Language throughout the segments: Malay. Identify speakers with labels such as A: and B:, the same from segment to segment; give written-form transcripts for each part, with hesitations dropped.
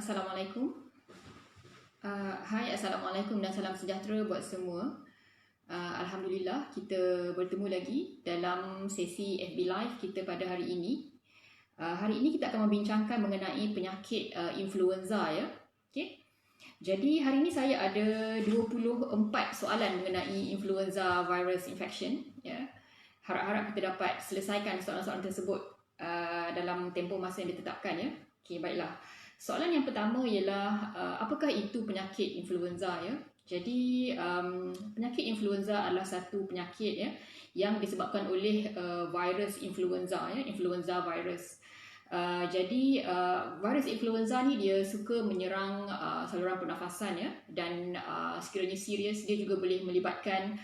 A: Assalamualaikum. Hai, Assalamualaikum dan salam sejahtera buat semua. Alhamdulillah kita bertemu lagi dalam sesi FB Live kita pada hari ini. Hari ini kita akan membincangkan mengenai penyakit influenza ya. Okey. Jadi hari ini saya ada 24 soalan mengenai influenza virus infection ya. Harap-harap kita dapat selesaikan soalan-soalan tersebut dalam tempoh masa yang ditetapkan ya. Okey, baiklah. Soalan yang pertama ialah apakah itu penyakit influenza ya? Jadi penyakit influenza adalah satu penyakit ya yang disebabkan oleh virus influenza ya, influenza virus. Jadi virus influenza ni dia suka menyerang saluran pernafasan ya, dan sekiranya serius dia juga boleh melibatkan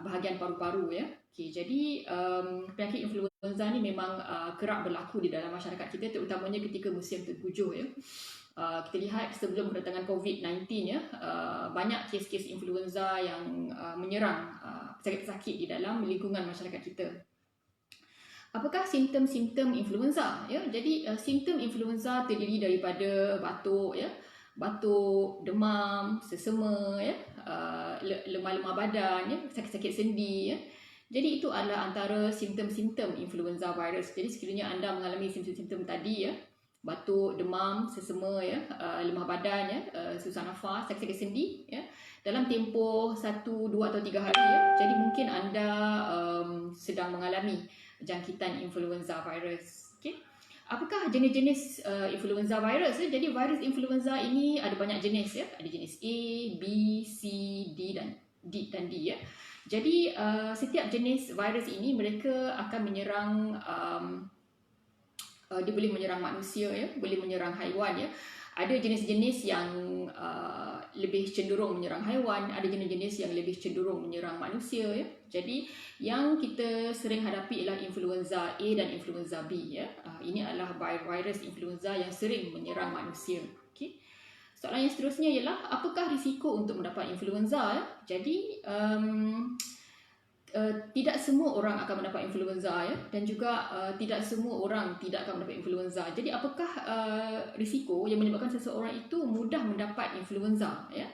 A: bahagian paru-paru ya. Okay, jadi penyakit influenza ni memang kerap berlaku di dalam masyarakat kita, terutamanya ketika musim tengkujuh ya. Kita lihat sebelum kedatangan COVID-19 ya, banyak kes-kes influenza yang menyerang pesakit-pesakit di dalam lingkungan masyarakat kita. Apakah simptom-simptom influenza ya? Jadi simptom influenza terdiri daripada batuk ya, batuk, demam, sesema ya, lemah-lemah badan ya, sakit-sakit sendi ya. Jadi itu adalah antara simptom-simptom influenza virus. Jadi sekiranya anda mengalami simptom-simptom tadi ya, batuk, demam, sesema ya, lemah badan ya, susah nafas, sakit-sakit sendi ya, dalam tempoh 1, 2 atau 3 hari ya, jadi mungkin anda sedang mengalami jangkitan influenza virus. Okey. Apakah jenis-jenis influenza virus ya? Jadi virus influenza ini ada banyak jenis ya. Ada jenis A, B, C, D dan D ya. Jadi setiap jenis virus ini mereka akan menyerang dia boleh menyerang manusia ya, boleh menyerang haiwan ya. Ada jenis-jenis yang lebih cenderung menyerang haiwan, ada jenis-jenis yang lebih cenderung menyerang manusia ya. Jadi yang kita sering hadapi ialah influenza A dan influenza B ya. Ini adalah virus influenza yang sering menyerang manusia. Okey. Soalan yang seterusnya ialah apakah risiko untuk mendapat influenza ya? Jadi tidak semua orang akan mendapat influenza ya, dan juga tidak semua orang tidak akan mendapat influenza. Jadi apakah risiko yang menyebabkan seseorang itu mudah mendapat influenza ya?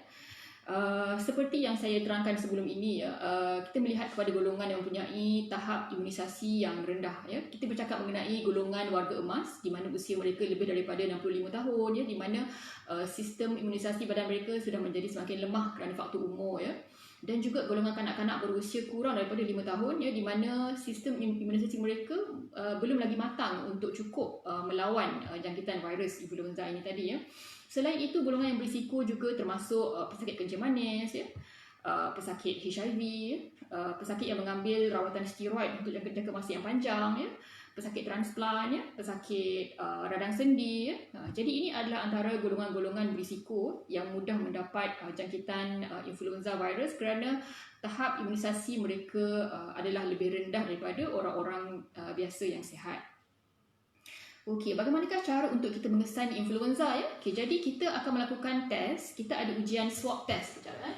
A: Seperti yang saya terangkan sebelum ini ya, kita melihat kepada golongan yang mempunyai tahap imunisasi yang rendah ya. Kita bercakap mengenai golongan warga emas di mana usia mereka lebih daripada 65 tahun ya, di mana sistem imunisasi badan mereka sudah menjadi semakin lemah kerana faktor umur ya. Dan juga golongan kanak-kanak berusia kurang daripada 5 tahun ya, di mana sistem imunisasi mereka belum lagi matang untuk cukup melawan jangkitan virus influenza ini tadi ya. Selain itu, golongan yang berisiko juga termasuk pesakit kencing manis ya, pesakit HIV, pesakit yang mengambil rawatan steroid untuk jangka masa yang panjang ya, pesakit transplant ya, pesakit radang sendi ya. Jadi ini adalah antara golongan-golongan berisiko yang mudah mendapat jangkitan influenza virus kerana tahap imunisasi mereka adalah lebih rendah daripada orang-orang biasa yang sihat. Okey, bagaimanakah cara untuk kita mengesan influenza ya? Okey, jadi kita akan melakukan test. Kita ada ujian swab test. Sekejap eh.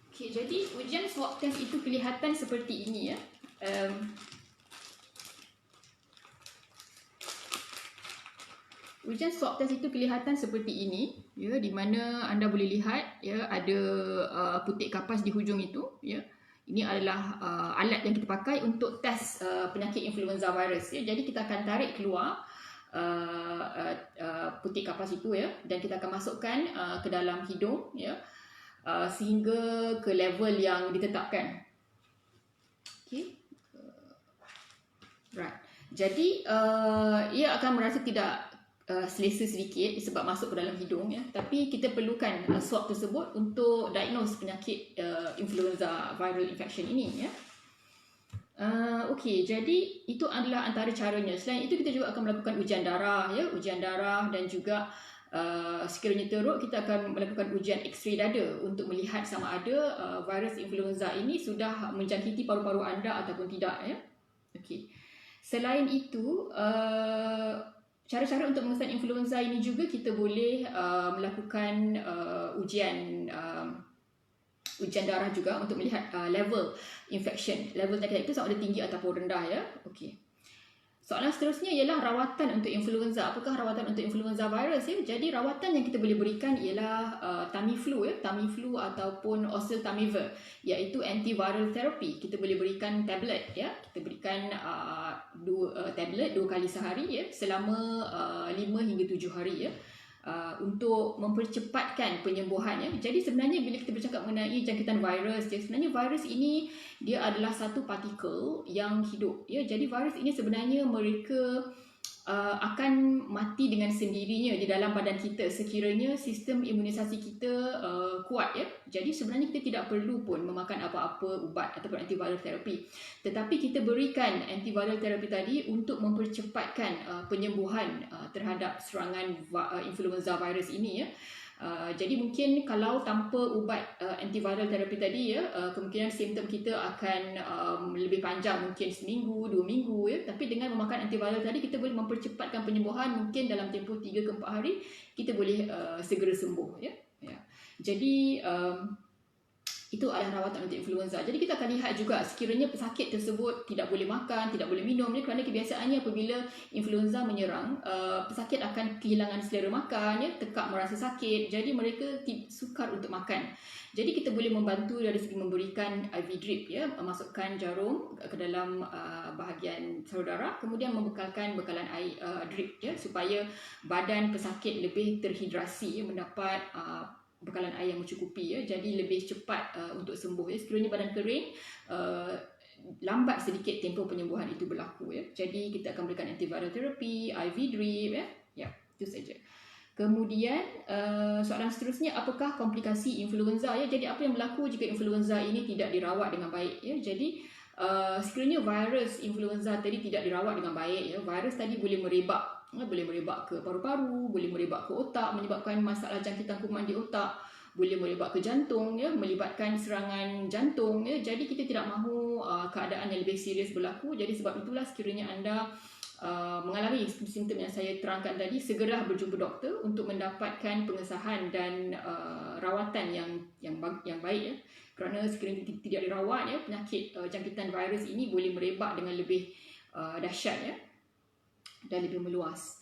A: Okey, jadi ujian swab test itu kelihatan seperti ini ya. Ujian swab test itu kelihatan seperti ini ya, di mana anda boleh lihat ya, ada putik kapas di hujung itu ya. Ini adalah alat yang kita pakai untuk test penyakit influenza virus ya. Jadi kita akan tarik keluar putik kapas itu ya, dan kita akan masukkan ke dalam hidung ya, sehingga ke level yang ditetapkan. Okey. Right. Jadi ia akan merasa tidak selesa sedikit sebab masuk ke dalam hidung ya, tapi kita perlukan swab tersebut untuk diagnose penyakit influenza viral infection ini ya. Okey, jadi itu adalah antara caranya. Selain itu kita juga akan melakukan ujian darah ya, ujian darah, dan juga sekiranya teruk kita akan melakukan ujian X-ray dada untuk melihat sama ada virus influenza ini sudah menjangkiti paru-paru anda ataupun tidak ya. Okey. Selain itu cara-cara untuk mengesan influenza ini juga kita boleh melakukan ujian darah juga untuk melihat level infection. Level tadi itu sama ada tinggi ataupun rendah ya. Okey. Soalan seterusnya ialah rawatan untuk influenza. Apakah rawatan untuk influenza virus ya? Jadi rawatan yang kita boleh berikan ialah Tamiflu ya, Tamiflu ataupun oseltamivir, iaitu antiviral therapy. Kita boleh berikan tablet ya. Kita berikan tablet 2 kali sehari ya selama 5 hingga 7 hari ya. Untuk mempercepatkan penyembuhan ya. Jadi sebenarnya bila kita bercakap mengenai jangkitan virus ya, sebenarnya virus ini dia adalah satu partikel yang hidup ya. Jadi virus ini sebenarnya mereka akan mati dengan sendirinya di dalam badan kita sekiranya sistem imunisasi kita kuat ya. Jadi sebenarnya kita tidak perlu pun memakan apa-apa ubat ataupun antiviral therapy. Tetapi kita berikan antiviral therapy tadi untuk mempercepatkan penyembuhan terhadap serangan influenza virus ini ya. Jadi mungkin kalau tanpa ubat antiviral therapy tadi ya, kemungkinan simptom kita akan lebih panjang, mungkin seminggu, 2 minggu ya. Tapi dengan memakan antiviral tadi kita boleh mempercepatkan penyembuhan, mungkin dalam tempoh 3 ke 4 hari kita boleh segera sembuh ya. Jadi itu adalah rawatan untuk influenza. Jadi kita akan lihat juga sekiranya pesakit tersebut tidak boleh makan, tidak boleh minum ya, kerana kebiasaannya apabila influenza menyerang, pesakit akan kehilangan selera makan ya, tekak merasa sakit. Jadi mereka sukar untuk makan. Jadi kita boleh membantu dari segi memberikan IV drip ya, masukkan jarum ke dalam bahagian saluran darah, kemudian membekalkan bekalan air drip ya, supaya badan pesakit lebih terhidrasi ya, mendapat bekalan air yang mencukupi ya, jadi lebih cepat untuk sembuh ya. Sekiranya badan kering, lambat sedikit tempoh penyembuhan itu berlaku ya. Jadi kita akan berikan antiviral therapy, IV drip ya. Ya, itu saja. Kemudian soalan seterusnya, apakah komplikasi influenza ya? Jadi apa yang berlaku jika influenza ini tidak dirawat dengan baik ya? Jadi sekiranya virus influenza tadi tidak dirawat dengan baik ya, virus tadi boleh merebak ke paru-paru, boleh merebak ke otak, menyebabkan masalah jangkitan kuman di otak, boleh merebak ke jantung ya, melibatkan serangan jantung ya. Jadi kita tidak mahu keadaan yang lebih serius berlaku. Jadi sebab itulah sekiranya anda mengalami simptom yang saya terangkan tadi, segeralah berjumpa doktor untuk mendapatkan pengesahan dan rawatan yang baik ya. Kerana sekiranya tidak dirawat ya, penyakit jangkitan virus ini boleh merebak dengan lebih dahsyat ya, dan lebih meluas.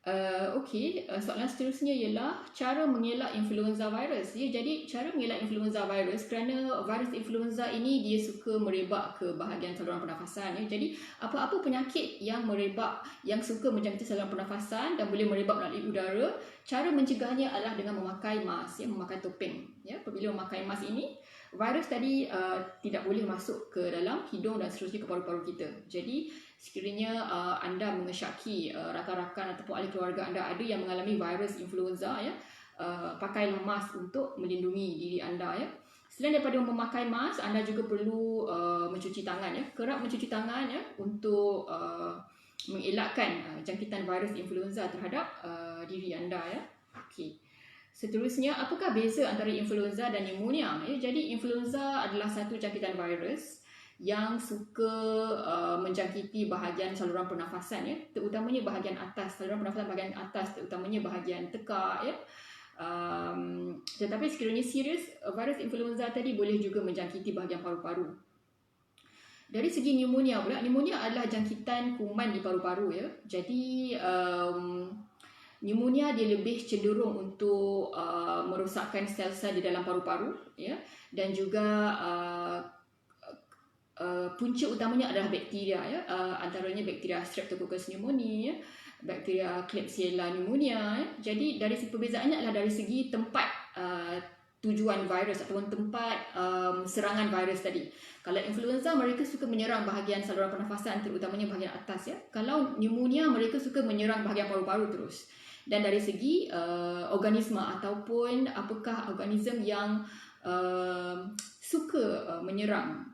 A: Soalan seterusnya ialah cara mengelak influenza virus ya. Jadi cara mengelak influenza virus, kerana virus influenza ini dia suka merebak ke bahagian saluran pernafasan ya. Jadi apa-apa penyakit yang merebak, yang suka menjangkiti saluran pernafasan dan boleh merebak melalui udara, cara mencegahnya adalah dengan memakai mask ya, memakai topeng ya. Apabila memakai mask ini, virus tadi tidak boleh masuk ke dalam hidung dan seterusnya ke paru-paru kita. Jadi sekiranya anda mengesyaki rakan-rakan ataupun ahli keluarga anda ada yang mengalami virus influenza ya, pakailah mask untuk melindungi diri anda ya. Selain daripada memakai mask, anda juga perlu mencuci tangan ya, kerap mencuci tangan ya, untuk mengelakkan jangkitan virus influenza terhadap diri anda ya. Okey. Seterusnya, apakah beza antara influenza dan pneumonia ya? Jadi influenza adalah satu jangkitan virus yang suka menjangkiti bahagian saluran pernafasan ya, terutamanya bahagian atas, saluran pernafasan bahagian atas, terutamanya bahagian tekak ya. Tetapi sekiranya serius, virus influenza tadi boleh juga menjangkiti bahagian paru-paru. Dari segi pneumonia pula, pneumonia adalah jangkitan kuman di paru-paru ya. Jadi pneumonia dia lebih cenderung untuk merosakkan sel-sel di dalam paru-paru ya, dan juga punca utamanya adalah bakteria ya, antaranya bakteria Streptococcus pneumoniae ya, bakteria Klebsiella pneumonia ya. Jadi dari segi perbezaannya adalah dari segi tempat tujuan virus ataupun tempat serangan virus tadi. Kalau influenza mereka suka menyerang bahagian saluran pernafasan, terutamanya bahagian atas ya. Kalau pneumonia mereka suka menyerang bahagian paru-paru terus. Dan dari segi organisme ataupun apakah organisme yang suka menyerang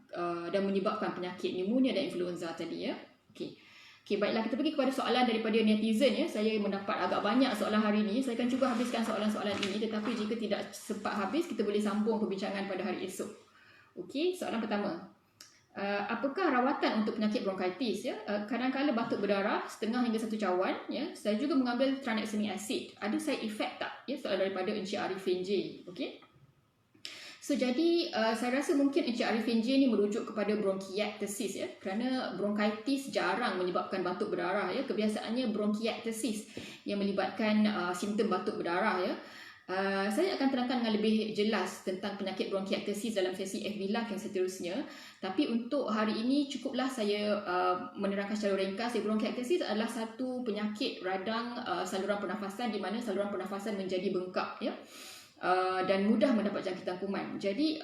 A: dan menyebabkan penyakit pneumonia dan influenza tadi ya. Okey, baiklah, kita pergi kepada soalan daripada netizen ya. Saya mendapat agak banyak soalan hari ini. Saya akan cuba habiskan soalan-soalan ini, tetapi jika tidak sempat habis, kita boleh sambung perbincangan pada hari esok. Okey, soalan pertama. Apakah rawatan untuk penyakit bronkitis ya? Kadang-kadang batuk berdarah setengah hingga 1 cawan ya. Saya juga mengambil tranexamic acid. Ada side effect tak? Ya, soalan daripada Encik Arifin J. Okey. So jadi saya rasa mungkin Encik Arifin J ni merujuk kepada bronchiectasis ya, kerana bronchitis jarang menyebabkan batuk berdarah ya. Kebiasaannya bronchiectasis yang melibatkan simptom batuk berdarah ya. Saya akan terangkan dengan lebih jelas tentang penyakit bronchiectasis dalam sesi FB Live yang seterusnya. Tapi untuk hari ini cukuplah saya menerangkan secara ringkas. Bronchiectasis adalah satu penyakit radang saluran pernafasan di mana saluran pernafasan menjadi bengkak ya. Dan mudah mendapat jangkitan kuman. Jadi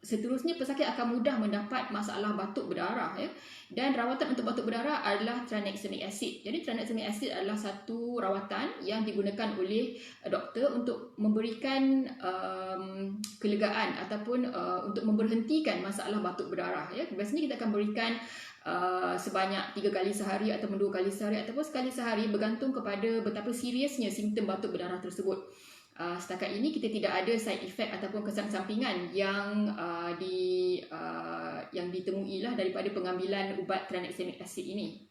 A: seterusnya pesakit akan mudah mendapat masalah batuk berdarah ya. Dan rawatan untuk batuk berdarah adalah tranexamic acid. Jadi tranexamic acid adalah satu rawatan yang digunakan oleh doktor untuk memberikan kelegaan ataupun untuk memberhentikan masalah batuk berdarah ya. Biasanya kita akan berikan sebanyak 3 kali sehari ataupun 2 kali sehari ataupun sekali sehari bergantung kepada betapa seriusnya simptom batuk berdarah tersebut. Setakat ini kita tidak ada side effect ataupun kesan sampingan yang ditemui lah daripada pengambilan ubat tranexamic acid ini.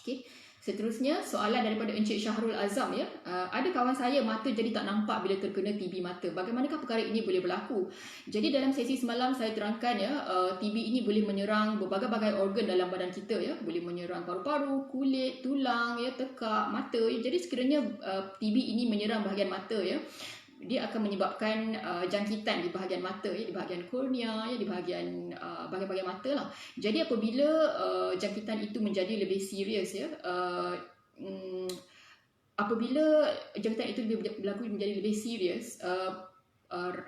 A: Okey. Seterusnya soalan daripada Encik Syahrul Azam ya. Ada kawan saya mata jadi tak nampak bila terkena TB mata. Bagaimanakah perkara ini boleh berlaku? Jadi dalam sesi semalam saya terangkan ya, TB ini boleh menyerang berbagai-bagai organ dalam badan kita ya. Boleh menyerang paru-paru, kulit, tulang ya, tekak, mata ya. Jadi sekiranya TB ini menyerang bahagian mata ya, dia akan menyebabkan jangkitan di bahagian mata ya, di bahagian kornea ya, di bahagian bahagian mata lah. Jadi apabila jangkitan itu menjadi lebih serius ya, apabila jangkitan itu berlaku menjadi lebih serius,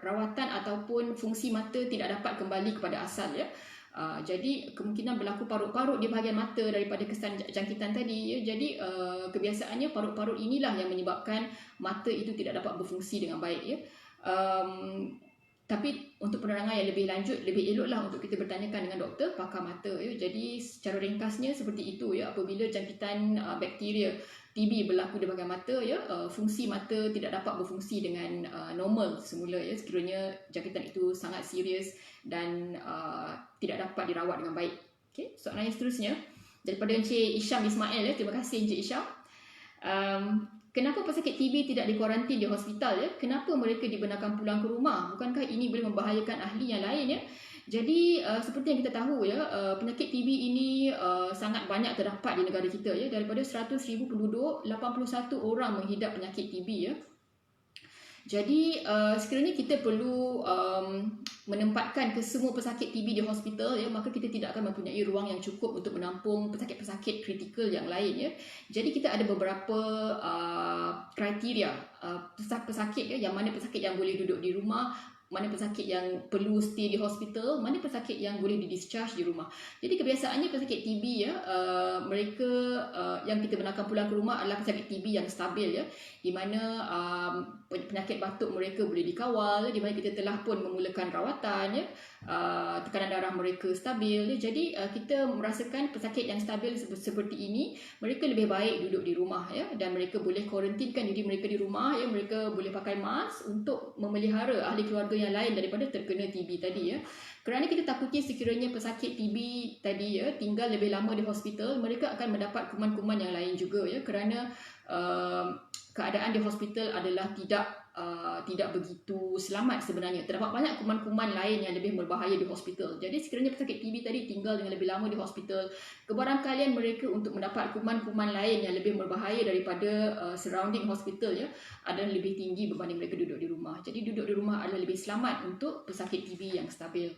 A: rawatan ataupun fungsi mata tidak dapat kembali kepada asal ya. Jadi kemungkinan berlaku parut-parut di bahagian mata daripada kesan jangkitan tadi ya. Jadi kebiasaannya parut-parut inilah yang menyebabkan mata itu tidak dapat berfungsi dengan baik ya. Tapi untuk penerangan yang lebih lanjut, lebih eloklah untuk kita bertanyakan dengan doktor pakar mata ya. Jadi secara ringkasnya seperti itu ya. Apabila jangkitan bakteria TB berlaku di bahagian mata ya, fungsi mata tidak dapat berfungsi dengan normal semula ya, sekiranya jangkitan itu sangat serius dan tidak dapat dirawat dengan baik. Okey, soalan yang seterusnya daripada Encik Isham Ismail ya. Terima kasih Encik Isham. Kenapa pesakit TB tidak dikuarantin di hospital ya? Kenapa mereka dibenarkan pulang ke rumah? Bukankah ini boleh membahayakan ahli yang lain ya? Jadi seperti yang kita tahu ya, penyakit TB ini sangat banyak terdapat di negara kita ya. Daripada 100,000 penduduk, 81 orang menghidap penyakit TB ya. Jadi sekiranya kita perlu menempatkan kesemua pesakit TB di hospital ya, maka kita tidak akan mempunyai ruang yang cukup untuk menampung pesakit-pesakit kritikal yang lain ya. Jadi kita ada beberapa kriteria pesakit ya, yang mana pesakit yang boleh duduk di rumah, mana pesakit yang perlu stay di hospital, mana pesakit yang boleh di-discharge di rumah. Jadi kebiasaannya pesakit TB ya, mereka yang kita benarkan pulang ke rumah adalah pesakit TB yang stabil ya, di mana penyakit batuk mereka boleh dikawal, di mana kita telah pun memulakan rawatan ya, tekanan darah mereka stabil ya. Jadi kita merasakan pesakit yang stabil seperti ini, mereka lebih baik duduk di rumah ya, dan mereka boleh kuarantinkan diri mereka di rumah ya. Mereka boleh pakai mask untuk memelihara ahli keluarga yang lain daripada terkena TB tadi ya. Kerana kita takuti sekiranya pesakit TB tadi ya tinggal lebih lama di hospital, mereka akan mendapat kuman-kuman yang lain juga ya, kerana keadaan di hospital adalah tidak begitu selamat sebenarnya. Terdapat banyak kuman-kuman lain yang lebih berbahaya di hospital. Jadi sekiranya pesakit TB tadi tinggal dengan lebih lama di hospital, kebarangkalian mereka untuk mendapat kuman-kuman lain yang lebih berbahaya daripada surrounding hospital ya adalah lebih tinggi berbanding mereka duduk di rumah. Jadi duduk di rumah adalah lebih selamat untuk pesakit TB yang stabil.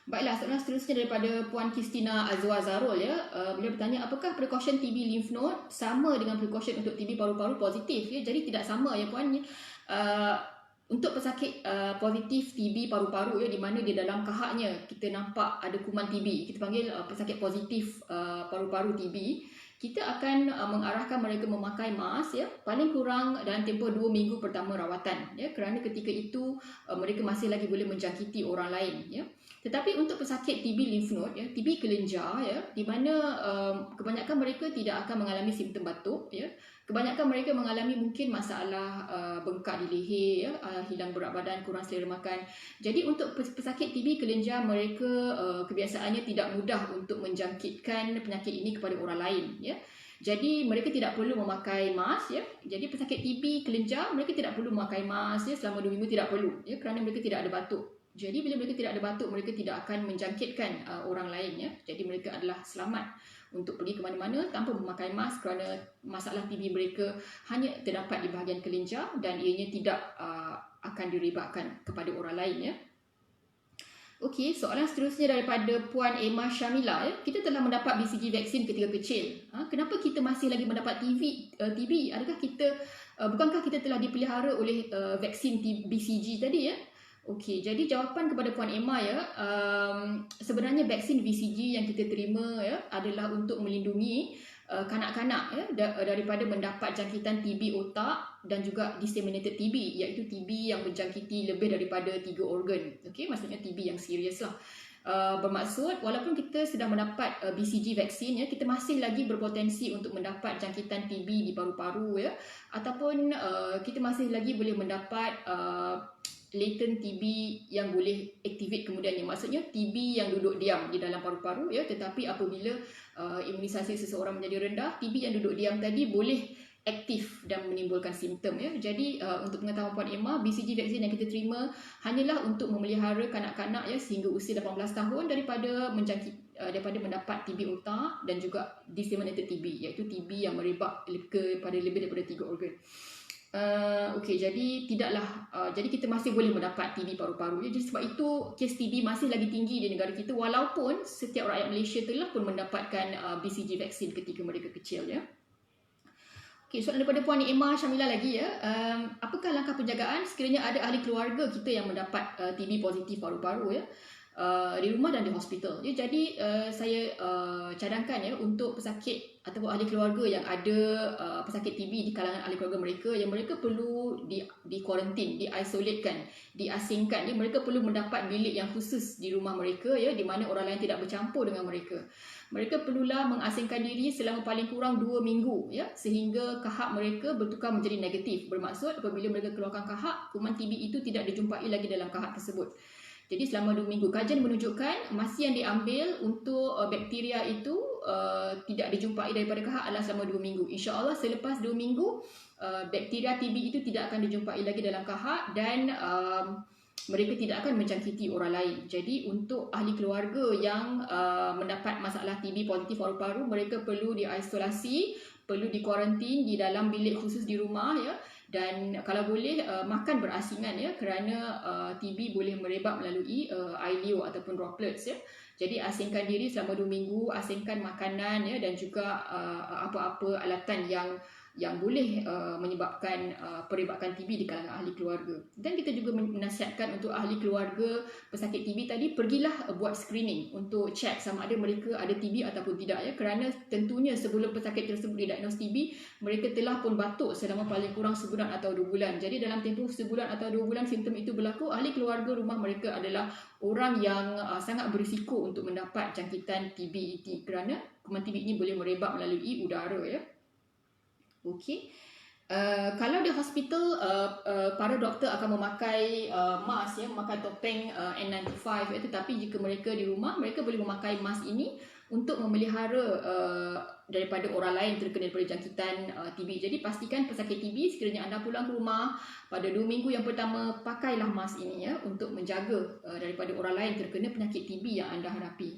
A: Baiklah, soalan seterusnya daripada Puan Kristina Azwa Zarul ya. Beliau bertanya, apakah precaution TB lymph node sama dengan precaution untuk TB paru-paru positif ya? Jadi tidak sama ya Puan. Untuk pesakit positif TB paru-paru ya, di mana di dalam kahaknya kita nampak ada kuman TB, kita panggil pesakit positif paru-paru TB, kita akan mengarahkan mereka memakai mask ya, paling kurang dalam tempoh 2 minggu pertama rawatan ya, kerana ketika itu mereka masih lagi boleh menjangkiti orang lain ya. Tetapi untuk pesakit TB lymph node ya, TB kelenjar ya, di mana kebanyakan mereka tidak akan mengalami simptom batuk ya. Kebanyakan mereka mengalami mungkin masalah bengkak di leher ya, hilang berat badan, kurang selera makan. Jadi untuk pesakit TB kelenjar, mereka kebiasaannya tidak mudah untuk menjangkitkan penyakit ini kepada orang lain ya. Jadi mereka tidak perlu memakai mask ya. Jadi pesakit TB kelenjar mereka tidak perlu memakai mask ya selama 2 minggu, tidak perlu ya, kerana mereka tidak ada batuk. Jadi bila mereka tidak ada batuk, mereka tidak akan menjangkitkan orang lain ya. Jadi mereka adalah selamat untuk pergi ke mana-mana tanpa memakai mask, kerana masalah TB mereka hanya terdapat di bahagian kelenjar dan ianya tidak akan direbakkan kepada orang lain ya. Okey, soalan seterusnya daripada Puan Emma Syamila ya. Kita telah mendapat BCG vaksin ketika kecil. Kenapa kita masih lagi mendapat TB? Adakah kita bukankah kita telah dipelihara oleh vaksin BCG tadi ya? Okey, jadi jawapan kepada Puan Emma ya, sebenarnya vaksin BCG yang kita terima ya adalah untuk melindungi kanak-kanak ya daripada mendapat jangkitan TB otak dan juga disseminated TB, iaitu TB yang menjangkiti lebih daripada 3 organ. Okey, maksudnya TB yang serius lah. Bermaksud walaupun kita sudah mendapat BCG vaksin ya, kita masih lagi berpotensi untuk mendapat jangkitan TB di paru-paru ya, ataupun kita masih lagi boleh mendapat latent TB yang boleh activate kemudiannya. Maksudnya TB yang duduk diam di dalam paru-paru ya, tetapi apabila imunisasi seseorang menjadi rendah, TB yang duduk diam tadi boleh aktif dan menimbulkan simptom ya. Jadi untuk pengetahuan Puan Emma, BCG vaksin yang kita terima hanyalah untuk memelihara kanak-kanak ya sehingga usia 18 tahun daripada mendapat TB otak dan juga disseminated TB, iaitu TB yang merebak kepada lebih daripada 3 organ. Okey, jadi jadi kita masih boleh mendapat TB paru-paru ya. Jadi sebab itu kes TB masih lagi tinggi di negara kita, walaupun setiap rakyat Malaysia telah pun mendapatkan BCG vaksin ketika mereka kecil ya. Okey, soalan daripada Puan Emma Syamila lagi ya. Apakah langkah penjagaan sekiranya ada ahli keluarga kita yang mendapat TB positif paru-paru ya, di rumah dan di hospital ya. Jadi saya cadangkan ya untuk pesakit ataupun ahli keluarga yang ada pesakit TB di kalangan ahli keluarga mereka, yang mereka perlu di kuarantin, diisolatekan, diasingkan ya. Mereka perlu mendapat bilik yang khusus di rumah mereka ya, di mana orang lain tidak bercampur dengan mereka. Mereka perlulah mengasingkan diri selama paling kurang 2 minggu ya, sehingga kahak mereka bertukar menjadi negatif. Bermaksud apabila mereka keluarkan kahak, kuman TB itu tidak dijumpai lagi dalam kahak tersebut. Jadi selama 2 minggu, kajian menunjukkan masa yang diambil untuk bakteria itu tidak dijumpai daripada kahak adalah selama 2 minggu. InsyaAllah selepas 2 minggu, bakteria TB itu tidak akan dijumpai lagi dalam kahak dan mereka tidak akan menjangkiti orang lain. Jadi untuk ahli keluarga yang mendapat masalah TB positif paru-paru, mereka perlu diisolasi, perlu dikuarantin di dalam bilik khusus di rumah ya. Dan kalau boleh makan berasingan ya, kerana TB boleh merebak melalui airlio ataupun droplets ya. Jadi asingkan diri selama 2 minggu, asingkan makanan ya, dan juga apa-apa alatan yang boleh menyebabkan perebakan TB di kalangan ahli keluarga. Dan kita juga menasihatkan untuk ahli keluarga pesakit TB tadi, pergilah buat screening untuk cek sama ada mereka ada TB ataupun tidak ya, kerana tentunya sebelum pesakit tersebut didiagnos TB, mereka telah pun batuk selama paling kurang sebulan atau 2 bulan. Jadi dalam tempoh sebulan atau 2 bulan simptom itu berlaku, ahli keluarga rumah mereka adalah orang yang sangat berisiko untuk mendapat jangkitan TB ini, kerana kuman TB ini boleh merebak melalui udara ya. Okey. Kalau di hospital, para doktor akan memakai mask ya, memakai topeng N95 ya, tetapi jika mereka di rumah, mereka boleh memakai mask ini untuk memelihara daripada orang lain terkena daripada jangkitan TB. Jadi pastikan pesakit TB sekiranya anda pulang ke rumah pada 2 minggu yang pertama, pakailah mask ini ya untuk menjaga daripada orang lain terkena penyakit TB yang anda hadapi.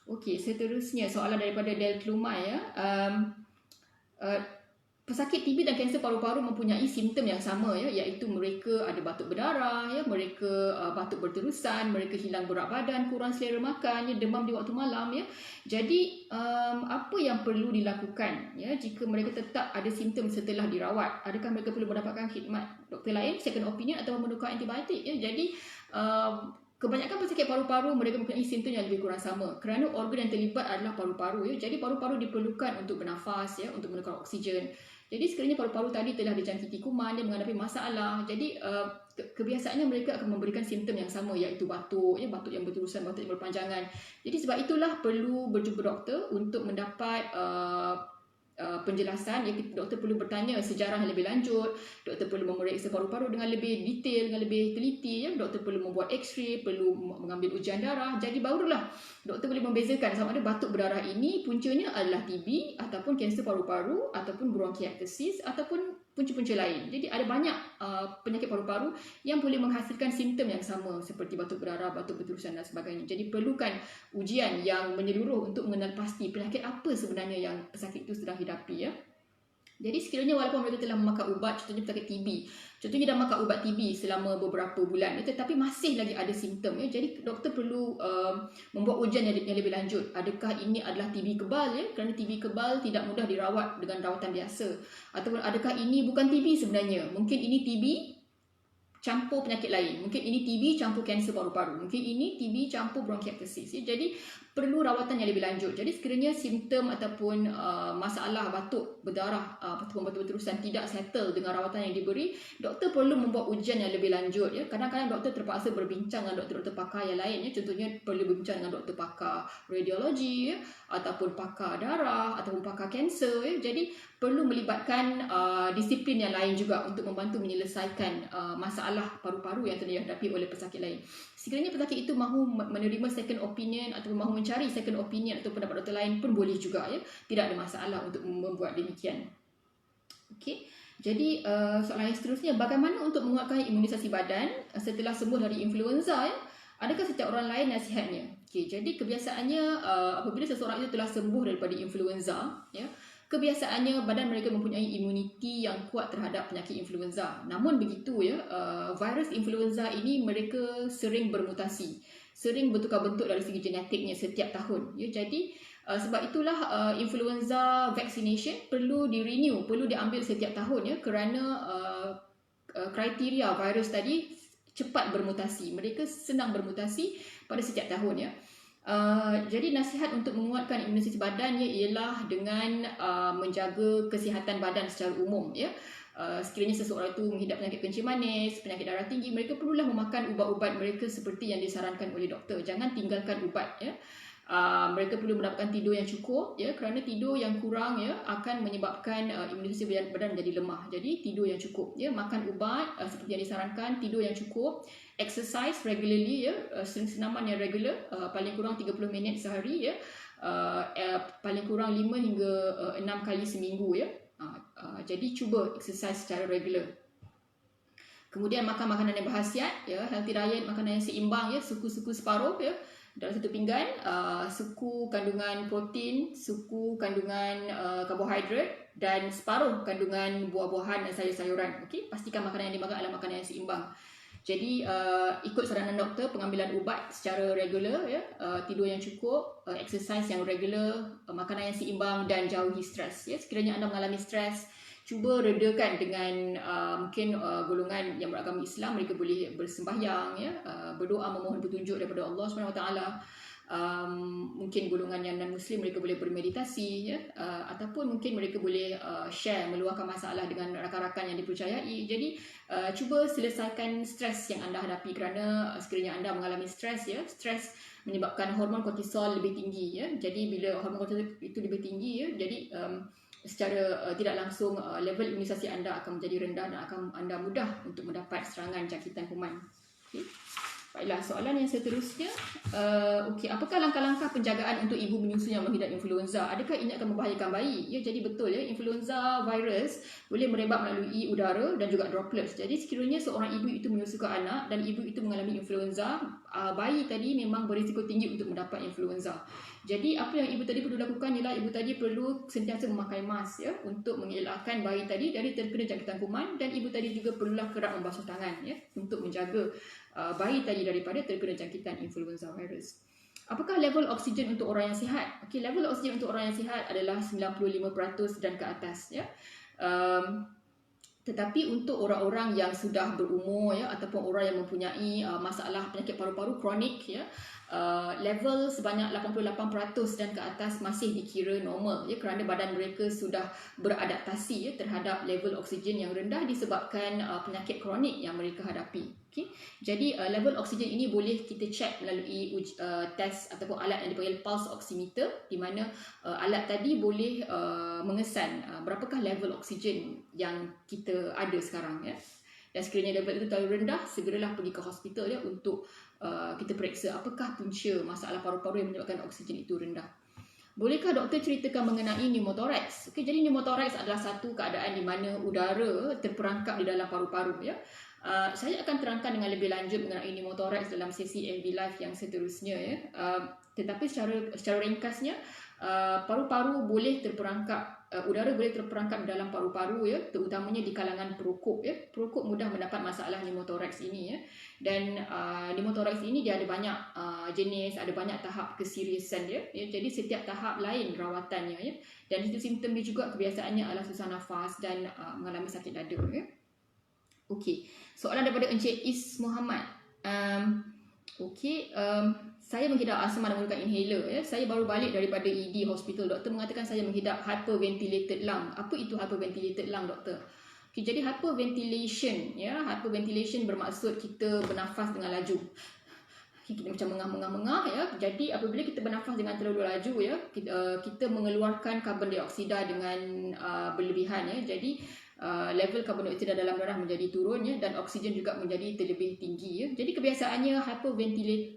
A: Okey, seterusnya soalan daripada Del Klumai ya. Pesakit TB dan kanser paru-paru mempunyai simptom yang sama ya, iaitu mereka ada batuk berdarah ya, mereka batuk berterusan, mereka hilang berat badan, kurang selera makan ya, demam di waktu malam ya. Jadi apa yang perlu dilakukan ya jika mereka tetap ada simptom setelah dirawat? Adakah mereka perlu mendapatkan khidmat doktor lain, second opinion, atau menukar antibiotik ya? Jadi kebanyakan pesakit paru-paru mereka mempunyai simptom yang lebih kurang sama, kerana organ yang terlibat adalah paru-paru ya. Jadi paru-paru diperlukan untuk bernafas ya, untuk menukar oksigen. Jadi sekiranya paru-paru tadi telah dijangkiti kuman, dia menghadapi masalah, jadi kebiasaannya mereka akan memberikan simptom yang sama, iaitu batuk ya, batuk yang berterusan, batuk yang berpanjangan. Jadi sebab itulah perlu berjumpa doktor untuk mendapat penjelasan, doktor perlu bertanya sejarah yang lebih lanjut, doktor perlu memeriksa paru-paru dengan lebih detail, dengan lebih teliti, ya. Doktor perlu membuat x-ray, perlu mengambil ujian darah. Jadi barulah doktor boleh membezakan sama ada batuk berdarah ini puncanya adalah TB ataupun kanser paru-paru ataupun bronkiektasis ataupun punca-punca lain. Jadi ada banyak penyakit paru-paru yang boleh menghasilkan simptom yang sama seperti batuk berdarah, batuk berterusan dan sebagainya. Jadi perlukan ujian yang menyeluruh untuk mengenal pasti penyakit apa sebenarnya yang pesakit itu sedang hidapi, ya. Jadi sekiranya walaupun mereka telah memakan ubat, contohnya pesakit TB, contohnya dah makan ubat TB selama beberapa bulan, tetapi masih lagi ada simptom, ya. Jadi doktor perlu membuat ujian yang lebih lanjut. Adakah ini adalah TB kebal, ya? Kerana TB kebal tidak mudah dirawat dengan rawatan biasa. Ataupun adakah ini bukan TB sebenarnya? Mungkin ini TB campur penyakit lain. Mungkin ini TB campur kanser paru-paru. Mungkin ini TB campur bronkiektasis. Ya. Jadi perlu rawatan yang lebih lanjut. Jadi sekiranya simptom ataupun masalah batuk berdarah ataupun batuk berterusan tidak settle dengan rawatan yang diberi, doktor perlu membuat ujian yang lebih lanjut. Ya. Kadang-kadang doktor terpaksa berbincang dengan doktor-doktor pakar yang lain. Ya. Contohnya perlu berbincang dengan doktor pakar radiologi, ya, ataupun pakar darah ataupun pakar kanser. Ya. Jadi perlu melibatkan disiplin yang lain juga untuk membantu menyelesaikan masalah paru-paru yang telah dihadapi oleh pesakit lain. Sekiranya pesakit itu mahu menerima second opinion ataupun mahu mencari second opinion atau pendapat doktor lain pun boleh juga, ya. Tidak ada masalah untuk membuat demikian. Okey. Jadi soalan yang seterusnya, bagaimana untuk menguatkan imunisasi badan setelah sembuh dari influenza, ya? Adakah setiap orang lain nasihatnya? Okey, jadi kebiasaannya apabila seseorang itu telah sembuh daripada influenza, ya, kebiasaannya badan mereka mempunyai imuniti yang kuat terhadap penyakit influenza. Namun begitu, ya, virus influenza ini mereka sering bermutasi, sering bertukar bentuk dari segi genetiknya setiap tahun. Ya, jadi sebab itulah influenza vaccination perlu di-renew, perlu diambil setiap tahun, ya, kerana kriteria virus tadi cepat bermutasi. Mereka senang bermutasi pada setiap tahun, ya. Jadi nasihat untuk menguatkan imunisasi badan, ya, ialah dengan menjaga kesihatan badan secara umum, ya. Sekiranya seseorang itu menghidap penyakit kencing manis, penyakit darah tinggi, mereka perlulah memakan ubat-ubat mereka seperti yang disarankan oleh doktor. Jangan tinggalkan ubat, ya. Mereka perlu mendapatkan tidur yang cukup, ya, kerana tidur yang kurang, ya, akan menyebabkan imunisasi badan menjadi lemah. Jadi tidur yang cukup, ya, makan ubat seperti yang disarankan, tidur yang cukup, exercise regularly, ya, senaman yang regular, paling kurang 30 minit sehari, ya, paling kurang 5 hingga 6 kali seminggu, ya. Jadi cuba exercise secara regular. Kemudian makan makanan yang berkhasiat, ya, healthy diet, makanan yang seimbang, ya, suku-suku separuh, ya, dalam satu pinggan, suku kandungan protein, suku kandungan karbohidrat dan separuh kandungan buah-buahan dan sayur-sayuran. Okey, pastikan makanan yang dimakan adalah makanan yang seimbang. Jadi ikut saranan doktor, pengambilan ubat secara regular, ya, tidur yang cukup, exercise yang regular, makanan yang seimbang dan jauhi stres. Ya, sekiranya anda mengalami stres, cuba redakan dengan mungkin golongan yang beragama Islam, mereka boleh bersembahyang, ya, berdoa memohon petunjuk daripada Allah SWT. Mungkin golongan yang non-Muslim mereka boleh bermeditasi, ya, ataupun mungkin mereka boleh share, meluahkan masalah dengan rakan-rakan yang dipercayai. Jadi cuba selesaikan stres yang anda hadapi, kerana sekiranya anda mengalami stres, ya, stres menyebabkan hormon kortisol lebih tinggi, ya. Jadi bila hormon kortisol itu lebih tinggi, ya, jadi secara tidak langsung level imunisasi anda akan menjadi rendah dan akan anda mudah untuk mendapat serangan jangkitan kuman. Okay. Baiklah, soalan yang seterusnya, okey, apakah langkah-langkah penjagaan untuk ibu menyusui yang menghidap influenza? Adakah ini akan membahayakan bayi? Ya, jadi betul, ya, influenza virus boleh merebak melalui udara dan juga droplets. Jadi sekiranya seorang ibu itu menyusukan anak dan ibu itu mengalami influenza, bayi tadi memang berisiko tinggi untuk mendapat influenza. Jadi apa yang ibu tadi perlu lakukan ialah ibu tadi perlu sentiasa memakai mask, ya, untuk mengelakkan bayi tadi dari terkena jangkitan kuman, dan ibu tadi juga perlulah kerap membasuh tangan, ya, untuk menjaga bayi tadi daripada terkena jangkitan influenza virus. Apakah level oksigen untuk orang yang sihat? Okey, level oksigen untuk orang yang sihat adalah 95% dan ke atas, ya. Tetapi untuk orang-orang yang sudah berumur, ya, ataupun orang yang mempunyai masalah penyakit paru-paru kronik, ya, level sebanyak 88% dan ke atas masih dikira normal, ya, kerana badan mereka sudah beradaptasi, ya, terhadap level oksigen yang rendah disebabkan penyakit kronik yang mereka hadapi. Okay. Jadi level oksigen ini boleh kita check melalui test ataupun alat yang dipanggil pulse oximeter, di mana alat tadi boleh mengesan berapakah level oksigen yang kita ada sekarang ya. Dan sekiranya level itu terlalu rendah, segeralah pergi ke hospital ya untuk kita periksa apakah punca masalah paru-paru yang menyebabkan oksigen itu rendah. Bolehkah doktor ceritakan mengenai pneumothorax? Okay, jadi pneumothorax adalah satu keadaan di mana udara terperangkap di dalam paru-paru ya. Saya akan terangkan dengan lebih lanjut mengenai pneumothorax dalam sesi FB Live yang seterusnya ya. Tetapi secara ringkasnya, paru-paru boleh terperangkap, udara boleh terperangkap di dalam paru-paru ya, terutamanya di kalangan perokok ya. Perokok mudah mendapat masalah pneumothorax ini ya. Dan pneumothorax ini dia ada banyak jenis, ada banyak tahap keseriusan dia ya. Jadi setiap tahap lain rawatannya ya. Dan itu simptom dia juga kebiasaannya adalah susah nafas dan mengalami sakit dada ya. Okey, soalan daripada Encik Is Muhammad. Saya menghidap asma dan menggunakan inhaler ya. Saya baru balik daripada ED hospital. Doktor mengatakan saya menghidap hyperventilated lung. Apa itu hyperventilated lung, doktor? Okay, jadi hyperventilation ya. Hyperventilation bermaksud kita bernafas dengan laju. Kita macam mengah-mengah ya. Jadi apabila kita bernafas dengan terlalu laju ya, kita mengeluarkan karbon dioksida dengan berlebihan ya. Jadi level karbon dioksida dalam darah menjadi turun ya, dan oksigen juga menjadi terlebih tinggi ya. Jadi kebiasaannya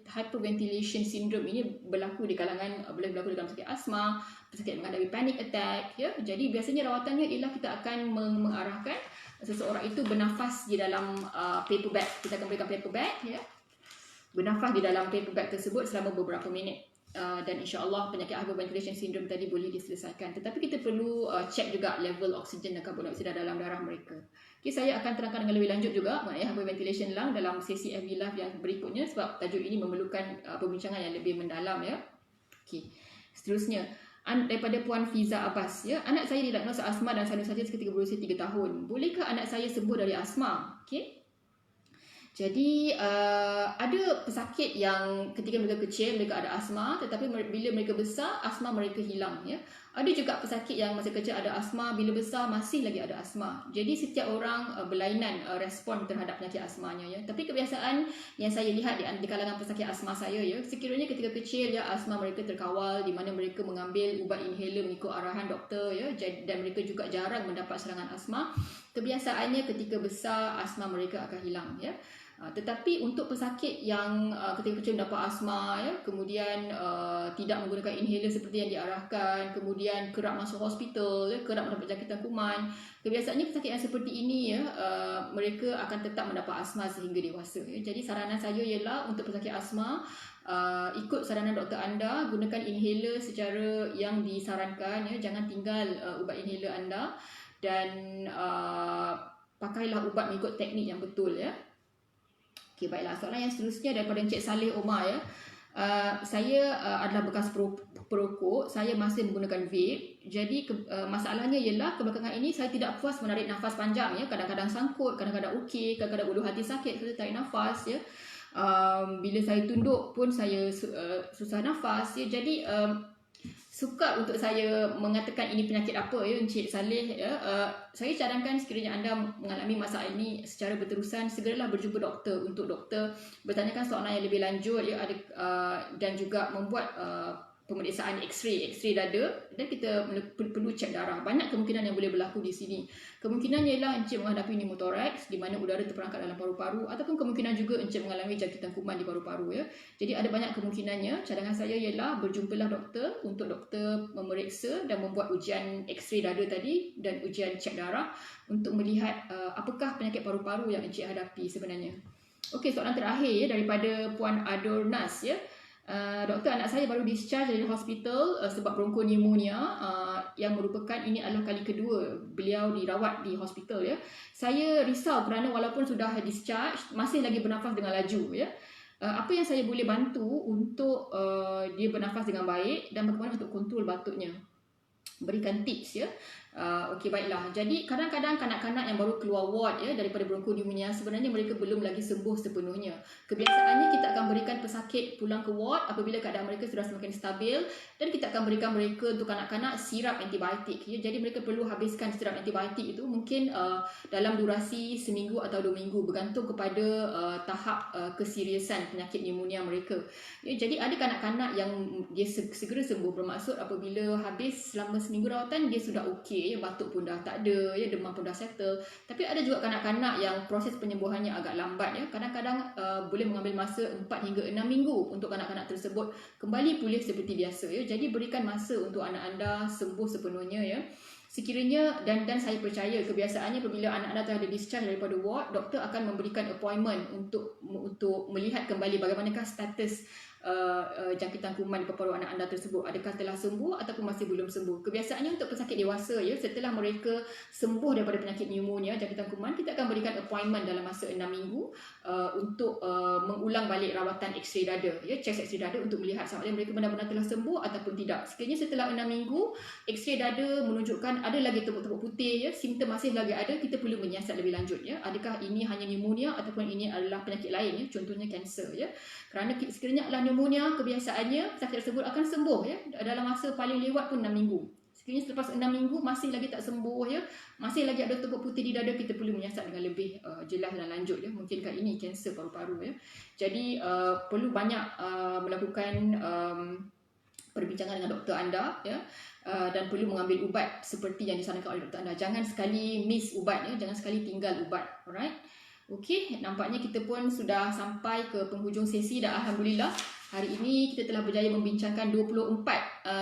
A: hyperventilation syndrome ini berlaku di kalangan, boleh berlaku dalam sakit asma, pesakit menghadapi panic attack ya. Jadi biasanya rawatannya ialah kita akan mengarahkan seseorang itu bernafas di dalam paper bag. Kita akan berikan paper bag ya, bernafas di dalam paper bag tersebut selama beberapa minit. Dan insya-Allah penyakit hyperventilation syndrome tadi boleh diselesaikan. Tetapi kita perlu cek juga level oksigen dan karbon dioksida dalam darah mereka. Okay, saya akan terangkan dengan lebih lanjut juga mengenai hyperventilation lung dalam sesi FB Live yang berikutnya, sebab tajuk ini memerlukan perbincangan yang lebih mendalam ya. Okey. Seterusnya daripada Puan Fiza Abbas ya, anak saya didiagnosa asma dan sinus ketika berusia 3 tahun. Bolehkah anak saya sembuh dari asma? Okey. Jadi ada pesakit yang ketika mereka kecil mereka ada asma, tetapi bila mereka besar asma mereka hilang ya. Ada juga pesakit yang masa kecil ada asma, bila besar masih lagi ada asma. Jadi setiap orang berlainan respon terhadap penyakit asmanya ya. Tapi kebiasaan yang saya lihat di kalangan pesakit asma saya ya, sekiranya ketika kecil ya asma mereka terkawal, di mana mereka mengambil ubat inhaler mengikut arahan doktor ya, dan mereka juga jarang mendapat serangan asma. Kebiasaannya ketika besar asma mereka akan hilang ya. Tetapi untuk pesakit yang ketika kecil mendapat asma ya, kemudian tidak menggunakan inhaler seperti yang diarahkan, kemudian kerap masuk hospital ya, kerap mendapat jangkitan kuman, kebiasaannya pesakit yang seperti ini ya, mereka akan tetap mendapat asma sehingga dewasa ya. Jadi saranan saya ialah untuk pesakit asma, ikut saranan doktor anda, gunakan inhaler secara yang disarankan ya, jangan tinggal ubat inhaler anda, dan pakailah ubat mengikut teknik yang betul ya. Okey, baiklah. Soalan yang seterusnya daripada Encik Saleh Omar ya. Saya adalah bekas perokok, saya masih menggunakan vape. Jadi masalahnya ialah kebelakangan ini saya tidak puas menarik nafas panjang ya. Kadang-kadang sangkut, kadang-kadang okey, kadang-kadang ulu hati sakit, saya tarik nafas ya. Bila saya tunduk pun saya susah nafas ya. Jadi sukar untuk saya mengatakan ini penyakit apa ya, Encik Saleh ya. Saya cadangkan sekiranya anda mengalami masalah ini secara berterusan, segeralah berjumpa doktor untuk doktor bertanyakan soalan yang lebih lanjut ya, dan juga membuat pemeriksaan X-ray dada, dan kita perlu cek darah. Banyak kemungkinan yang boleh berlaku di sini. Kemungkinannya ialah encik menghadapi pneumothorax di mana udara terperangkap dalam paru-paru, ataupun kemungkinan juga encik mengalami jangkitan kuman di paru-paru ya. Jadi ada banyak kemungkinannya. Cadangan saya ialah berjumpalah doktor untuk doktor memeriksa dan membuat ujian X-ray dada tadi dan ujian cek darah untuk melihat apakah penyakit paru-paru yang encik hadapi sebenarnya. Okey, soalan terakhir ya, daripada Puan Adornas ya. Doktor, anak saya baru discharge dari hospital sebab bronchopneumonia, yang merupakan ini adalah kali kedua beliau dirawat di hospital ya. Saya risau kerana walaupun sudah discharge masih lagi bernafas dengan laju ya. Apa yang saya boleh bantu untuk dia bernafas dengan baik, dan bagaimana untuk kontrol batuknya? Berikan tips ya. Okey, baiklah. Jadi kadang-kadang kanak-kanak yang baru keluar ward ya daripada bronchopneumonia, sebenarnya mereka belum lagi sembuh sepenuhnya. Kebiasaannya kita akan berikan pesakit pulang ke ward apabila keadaan mereka sudah semakin stabil, dan kita akan berikan mereka untuk kanak-kanak sirap antibiotik ya. Jadi mereka perlu habiskan sirap antibiotik itu mungkin dalam durasi seminggu atau 2 minggu, bergantung kepada tahap keseriusan penyakit pneumonia mereka. Ya, jadi ada kanak-kanak yang dia segera sembuh, bermaksud apabila habis selama seminggu rawatan dia sudah okey ya, batuk pun dah tak ada ya, demam pun dah settle. Tapi ada juga kanak-kanak yang proses penyembuhannya agak lambat ya. Kadang-kadang boleh mengambil masa 4 hingga 6 minggu untuk kanak-kanak tersebut kembali pulih seperti biasa ya. Jadi berikan masa untuk anak anda sembuh sepenuhnya ya. Sekiranya dan saya percaya kebiasaannya apabila anak anda telah discharge daripada ward, doktor akan memberikan appointment untuk melihat kembali bagaimanakah status jangkitan kuman di paru-paru anak anda tersebut, adakah telah sembuh ataupun masih belum sembuh. Kebiasaannya untuk pesakit dewasa ya, setelah mereka sembuh daripada penyakit pneumonia jangkitan kuman, kita akan berikan appointment dalam masa 6 minggu untuk mengulang balik rawatan X-ray dada ya, cek X-ray dada untuk melihat sama ada mereka benar-benar telah sembuh ataupun tidak. Sekiranya setelah 6 minggu X-ray dada menunjukkan ada lagi tepuk-tepuk putih ya, simptom masih lagi ada, kita perlu menyiasat lebih lanjut ya, adakah ini hanya pneumonia ataupun ini adalah penyakit lain ya, contohnya kanser ya. Kerana sekiranya adalah pneumonia, kebiasaannya pesakit tersebut akan sembuh ya dalam masa paling lewat pun 6 minggu. Sekiranya selepas 6 minggu masih lagi tak sembuh ya, masih lagi ada tepuk putih di dada, kita perlu menyiasat dengan lebih jelas dan lanjut ya, mungkinkah ini kanser paru-paru ya. Jadi perlu banyak melakukan perbincangan dengan doktor anda ya, dan perlu mengambil ubat seperti yang disarankan oleh doktor anda. Jangan sekali miss ubat ya, jangan sekali tinggal ubat. Alright. Okey, nampaknya kita pun sudah sampai ke penghujung sesi dan alhamdulillah hari ini kita telah berjaya membincangkan 24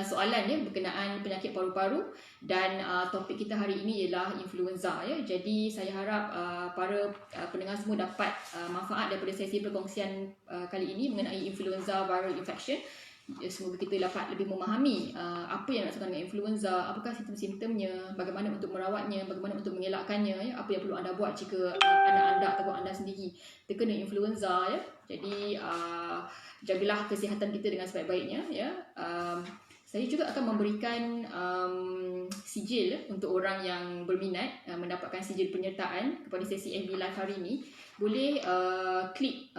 A: soalan ya berkenaan penyakit paru-paru, dan topik kita hari ini ialah influenza ya. Jadi saya harap para pendengar semua dapat manfaat daripada sesi perkongsian kali ini mengenai influenza viral infection. Semoga kita dapat lebih memahami apa yang dimaksudkan dengan influenza, apakah simptom-simptomnya, bagaimana untuk merawatnya, bagaimana untuk mengelakkannya ya, apa yang perlu anda buat jika anak anda ataupun anda sendiri terkena influenza ya. Jadi jagalah kesihatan kita dengan sebaik-baiknya ya. Saya juga akan memberikan sijil untuk orang yang berminat mendapatkan sijil penyertaan kepada sesi FB Live hari ini. Boleh klik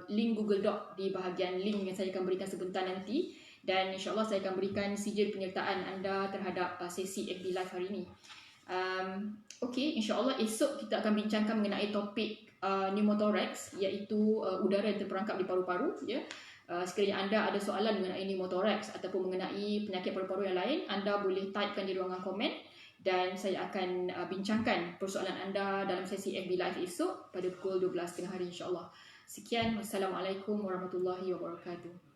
A: link Google Doc di bahagian link yang saya akan berikan sebentar nanti, dan insyaAllah saya akan berikan sijil penyertaan anda terhadap sesi FB Live hari ini. Okey, insyaAllah esok kita akan bincangkan mengenai topik pneumothorax, iaitu udara yang terperangkap di paru-paru ya. Sekiranya anda ada soalan mengenai pneumothorax ataupun mengenai penyakit paru-paru yang lain, anda boleh typekan di ruangan komen dan saya akan bincangkan persoalan anda dalam sesi FB Live esok pada pukul 12 tengah hari insyaAllah. Sekian, wassalamualaikum warahmatullahi wabarakatuh.